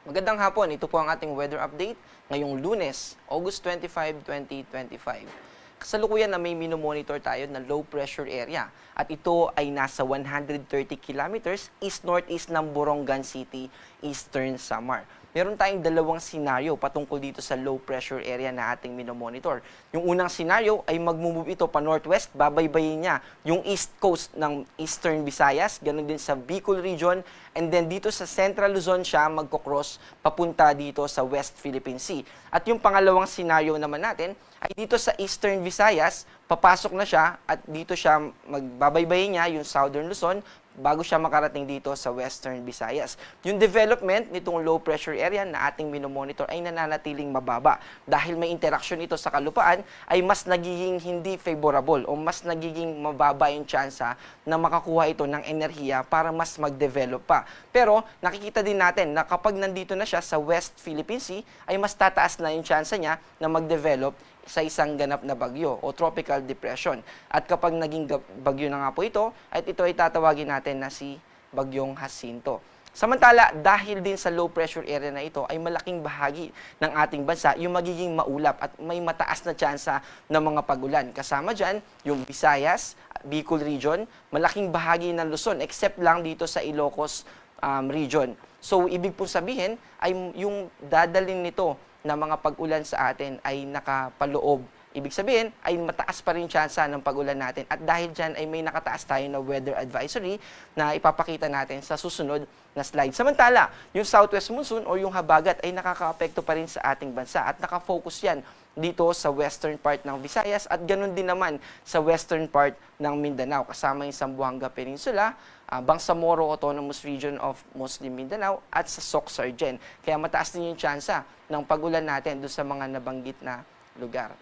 Magandang hapon, ito po ang ating weather update ngayong Lunes, August 25, 2025. Kasalukuyan na may minomonitor tayo na low pressure area at ito ay nasa 130 kilometers east-northeast ng Borongan City, Eastern Samar. Meron tayong dalawang senaryo patungkol dito sa low pressure area na ating minomonitor. Yung unang senaryo ay magmumove ito pa northwest, babaybayin niya yung east coast ng Eastern Visayas, ganun din sa Bicol region, and then dito sa Central Luzon siya magkocross papunta dito sa West Philippine Sea. At yung pangalawang senaryo naman natin ay dito sa Eastern Visayas, papasok na siya at dito siya magbabaybayin niya yung Southern Luzon bago siya makarating dito sa Western Visayas. Yung development nitong low pressure area na ating minomonitor ay nananatiling mababa. Dahil may interaction ito sa kalupaan, ay mas nagiging hindi favorable o mas nagiging mababa yung tsansa na makakuha ito ng enerhiya para mas mag-develop pa. Pero nakikita din natin na kapag nandito na siya sa West Philippine Sea, ay mas tataas na yung tsansa niya na mag-develop sa isang ganap na bagyo o tropical depression. At kapag naging bagyo na nga po ito, at ito ay tatawagin natin na si Bagyong Jacinto. Samantala, dahil din sa low pressure area na ito, ay malaking bahagi ng ating bansa yung magiging maulap at may mataas na tsansa ng mga pagulan. Kasama dyan, yung Visayas, Bicol region, malaking bahagi ng Luzon, except lang dito sa Ilocos region. So, ibig po sabihin, ay yung dadalhin nito na mga pag-ulan sa atin ay nakapaloob. Ibig sabihin, ay mataas pa rin tsansa ng pag-ulan natin. At dahil dyan ay may nakataas tayo na weather advisory na ipapakita natin sa susunod na slide. Samantala, yung southwest monsoon o yung habagat ay nakaka-apekto pa rin sa ating bansa at nakafocus yan dito sa western part ng Visayas at ganun din naman sa western part ng Mindanao kasama yung Zamboanga Peninsula, Bangsamoro Autonomous Region of Muslim Mindanao at sa Soc-Sargen. Kaya mataas din yung tsansa ng pag-ulan natin doon sa mga nabanggit na lugar.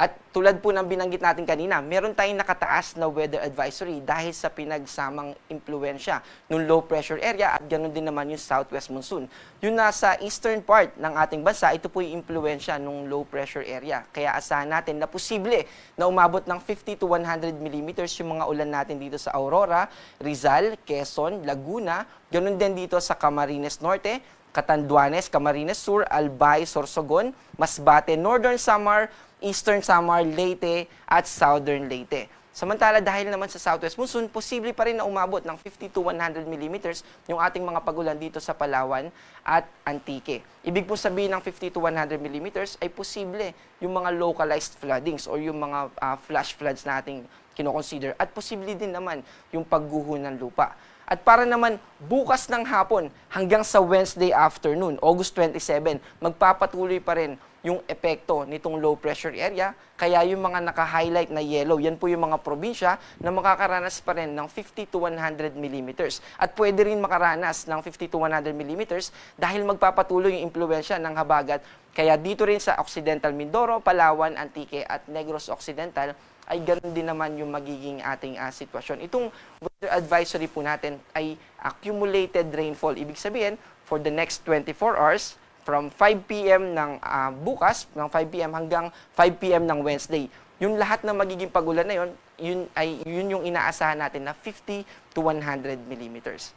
At tulad po ng binanggit natin kanina, meron tayong nakataas na weather advisory dahil sa pinagsamang impluensya ng low pressure area at ganoon din naman yung southwest monsoon. Yung nasa eastern part ng ating bansa, ito po yung impluensya ng low pressure area. Kaya asahan natin na posible na umabot ng 50 to 100 millimeters yung mga ulan natin dito sa Aurora, Rizal, Quezon, Laguna, ganoon din dito sa Camarines Norte, Catanduanes, Camarines Sur, Albay, Sorsogon, Masbate, Northern Samar, Eastern Samar, Leyte, at Southern Leyte. Samantala, dahil naman sa southwest monsoon, posible pa rin na umabot ng 50 to 100 millimeters yung ating mga pagulan dito sa Palawan at Antique. Ibig po sabihin ng 50 to 100 millimeters ay posible yung mga localized floodings or yung mga flash floods na ating kinoconsider at posible din naman yung pagguho ng lupa. At para naman bukas ng hapon hanggang sa Wednesday afternoon, August 27, magpapatuloy pa rin yung epekto nitong low pressure area. Kaya yung mga naka-highlight na yellow, yan po yung mga probinsya na makakaranas pa rin ng 50 to 100 millimeters. At pwede rin makaranas ng 50 to 100 millimeters dahil magpapatuloy yung impluensya ng habagat. Kaya dito rin sa Occidental Mindoro, Palawan, Antique at Negros Occidental, ay ganoon din naman yung magiging ating sitwasyon. Itong weather advisory po natin ay accumulated rainfall. Ibig sabihin, for the next 24 hours, from 5 p.m. ng bukas, ng 5 p.m. hanggang 5 p.m. ng Wednesday. Yung lahat ng magiging pagulan na yun yung inaasahan natin na 50 to 100 millimeters.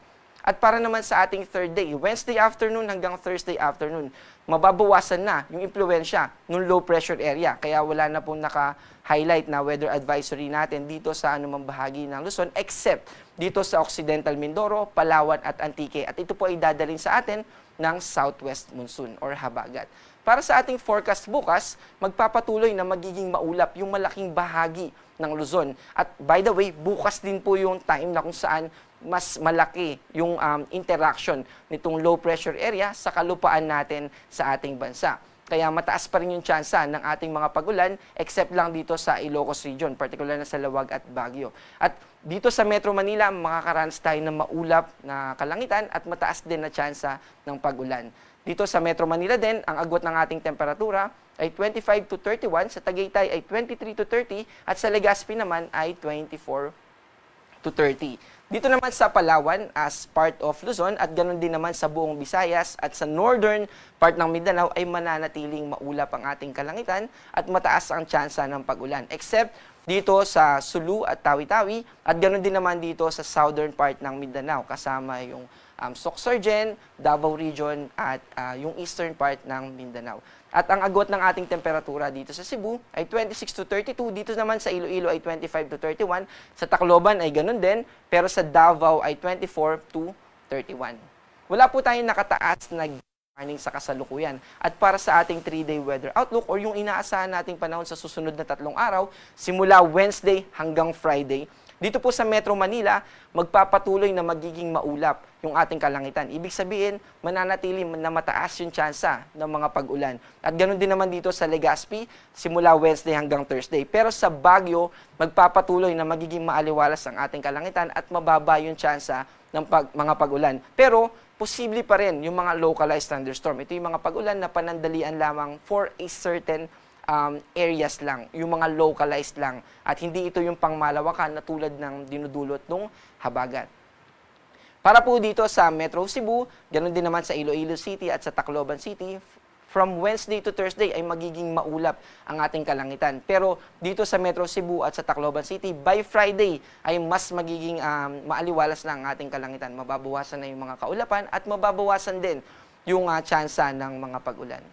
At para naman sa ating third day, Wednesday afternoon hanggang Thursday afternoon, mababawasan na yung impluensya ng low pressure area. Kaya wala na pong naka-highlight na weather advisory natin dito sa anumang bahagi ng Luzon except dito sa Occidental Mindoro, Palawan at Antique. At ito po ay dadalhin sa atin ng southwest monsoon or habagat. Para sa ating forecast bukas, magpapatuloy na magiging maulap yung malaking bahagi ng Luzon. At by the way, bukas din po yung time na kung saan mas malaki yung interaction nitong low pressure area sa kalupaan natin sa ating bansa. Kaya mataas pa rin yung tsansa ng ating mga pagulan except lang dito sa Ilocos region, particular na sa Lawag at Baguio. At dito sa Metro Manila, makakaranas tayo ng maulap na kalangitan at mataas din na tsansa ng pagulan. Dito sa Metro Manila din, ang agwat ng ating temperatura ay 25 to 31, sa Tagaytay ay 23 to 30, at sa Legazpi naman ay 24 to 30. Dito naman sa Palawan as part of Luzon at ganoon din naman sa buong Visayas at sa northern part ng Mindanao ay mananatiling maulap ang ating kalangitan at mataas ang tsansa ng pag-ulan. Except dito sa Sulu at Tawi-Tawi at ganoon din naman dito sa southern part ng Mindanao kasama yung Sorsogon, Davao Region at yung eastern part ng Mindanao. At ang agwat ng ating temperatura dito sa Cebu ay 26 to 32, dito naman sa Iloilo ay 25 to 31, sa Tacloban ay ganoon din, pero sa Davao ay 24 to 31. Wala po tayong nakataas na warning sa kasalukuyan. At para sa ating 3-day weather outlook or yung inaasahan nating panahon sa susunod na 3 araw, simula Wednesday hanggang Friday, dito po sa Metro Manila, magpapatuloy na magiging maulap yung ating kalangitan. Ibig sabihin, mananatili na mataas yung tsansa ng mga pag-ulan. At ganoon din naman dito sa Legazpi, simula Wednesday hanggang Thursday. Pero sa Baguio, magpapatuloy na magiging maaliwalas ang ating kalangitan at mababa yung tsansa ng mga pag-ulan. Pero, posible pa rin yung mga localized thunderstorm. Ito yung mga pag-ulan na panandalian lamang for a certain areas lang, yung mga localized lang. At hindi ito yung pangmalawakan na tulad ng dinudulot ng habagat. Para po dito sa Metro Cebu, ganoon din naman sa Iloilo City at sa Tacloban City, from Wednesday to Thursday ay magiging maulap ang ating kalangitan. Pero dito sa Metro Cebu at sa Tacloban City, by Friday ay mas magiging maaliwalas na ang ating kalangitan. Mababawasan na yung mga kaulapan at mababawasan din yung tsansa ng mga pag-ulan.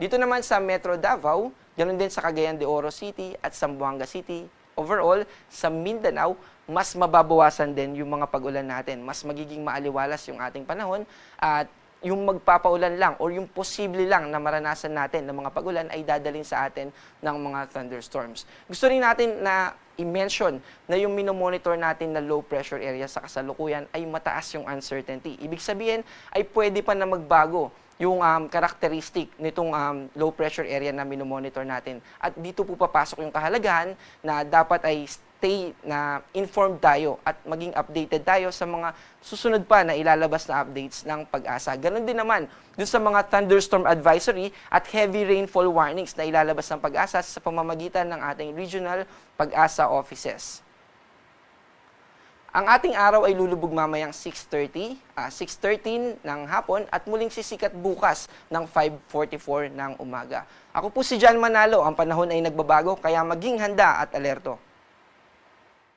Dito naman sa Metro Davao, ganoon din sa Cagayan de Oro City at Zamboanga City. Overall, sa Mindanao, mas mababawasan din yung mga pag-ulan natin. Mas magiging maaliwalas yung ating panahon at yung magpapaulan lang or yung posible lang na maranasan natin ng mga pag-ulan ay dadalhin sa atin ng mga thunderstorms. Gusto rin natin na i-mention na yung minomonitor natin na low pressure area sa kasalukuyan ay mataas yung uncertainty. Ibig sabihin ay pwede pa na magbago yung characteristic nitong low pressure area na minomonitor natin. At dito po papasok yung kahalagahan na dapat ay stay na informed tayo at maging updated tayo sa mga susunod pa na ilalabas na updates ng Pag-asa. Ganon din naman dun sa mga thunderstorm advisory at heavy rainfall warnings na ilalabas ng Pag-asa sa pamamagitan ng ating regional Pag-asa offices. Ang ating araw ay lulubog mamayang 6:13 ng hapon at muling sisikat bukas ng 5:44 ng umaga. Ako po si John Manalo, ang panahon ay nagbabago kaya maging handa at alerto.